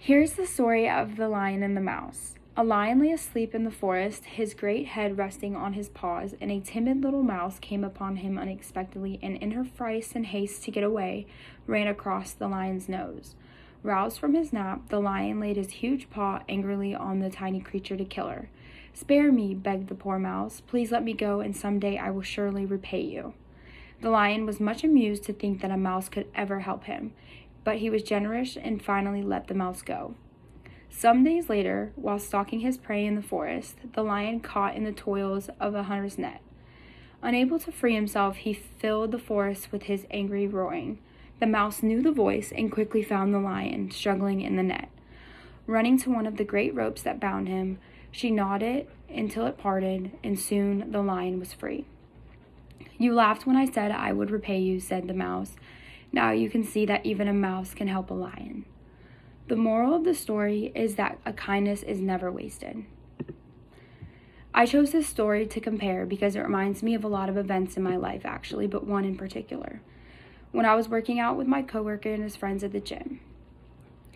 Here's the story of the lion and the mouse. A lion lay asleep in the forest, his great head resting on his paws, and a timid little mouse came upon him unexpectedly and, in her fright and haste to get away, ran across the lion's nose. Roused from his nap, the lion laid his huge paw angrily on the tiny creature to kill her. "Spare me," begged the poor mouse. "Please let me go, and some day I will surely repay you." The lion was much amused to think that a mouse could ever help him, but he was generous and finally let the mouse go. Some days later, while stalking his prey in the forest, the lion caught in the toils of a hunter's net. Unable to free himself, he filled the forest with his angry roaring. The mouse knew the voice and quickly found the lion, struggling in the net. Running to one of the great ropes that bound him, she gnawed it until it parted, and soon the lion was free. "You laughed when I said I would repay you," said the mouse. "Now you can see that even a mouse can help a lion." The moral of the story is that a kindness is never wasted. I chose this story to compare because it reminds me of a lot of events in my life, actually, but one in particular. When I was working out with my coworker and his friends at the gym.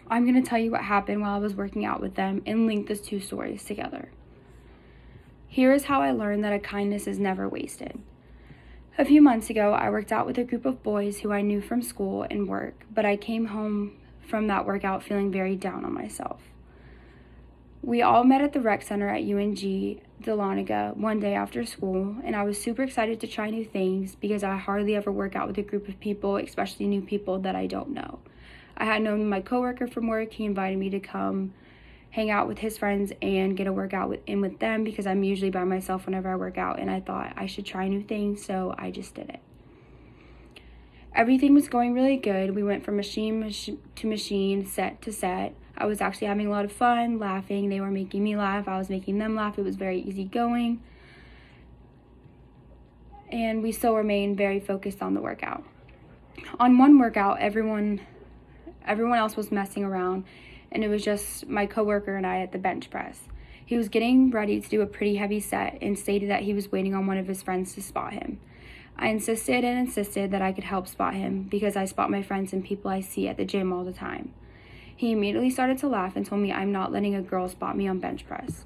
I'm going to tell you what happened while I was working out with them and link those two stories together. Here is how I learned that a kindness is never wasted. A few months ago, I worked out with a group of boys who I knew from school and work, but I came home from that workout feeling very down on myself. We all met at the rec center at UNG Dahlonega one day after school, and I was super excited to try new things because I hardly ever work out with a group of people, especially new people that I don't know. I had known my coworker from work. He invited me to come hang out with his friends and get a workout in with them because I'm usually by myself whenever I work out, and I thought I should try new things, so I just did it. Everything was going really good. We went from machine to machine, set to set. I was actually having a lot of fun, laughing. They were making me laugh. I was making them laugh. It was very easy going. And we still remained very focused on the workout. On one workout, everyone else was messing around, and it was just my coworker and I at the bench press. He was getting ready to do a pretty heavy set and stated that he was waiting on one of his friends to spot him. I insisted and insisted that I could help spot him because I spot my friends and people I see at the gym all the time. He immediately started to laugh and told me I'm not letting a girl spot me on bench press.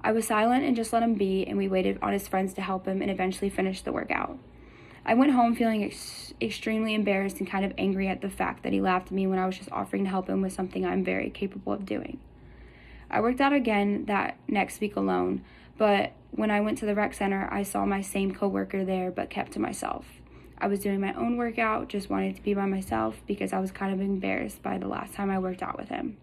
I was silent and just let him be, and we waited on his friends to help him and eventually finished the workout. I went home feeling extremely embarrassed and kind of angry at the fact that he laughed at me when I was just offering to help him with something I'm very capable of doing. I worked out again that next week alone, but when I went to the rec center, I saw my same coworker there but kept to myself. I was doing my own workout, just wanted to be by myself because I was kind of embarrassed by the last time I worked out with him.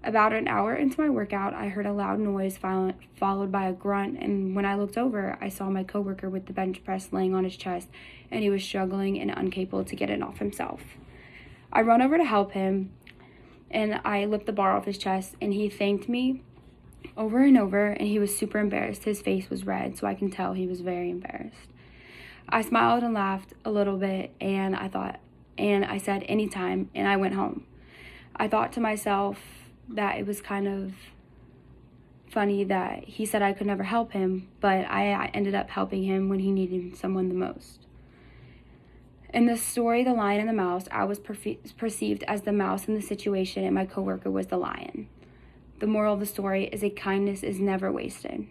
About an hour into my workout, I heard a loud noise followed by a grunt, and when I looked over, I saw my coworker with the bench press laying on his chest, and he was struggling and incapable to get it off himself. I run over to help him, and I lift the bar off his chest, and he thanked me over and over, and he was super embarrassed. His face was red, so I can tell he was very embarrassed. I smiled and laughed a little bit, and I said, "Anytime," and I went home. I thought to myself that it was kind of funny that he said I could never help him, but I ended up helping him when he needed someone the most. In the story, The Lion and the Mouse, I was perceived as the mouse in the situation, and my coworker was the lion. The moral of the story is a kindness is never wasted.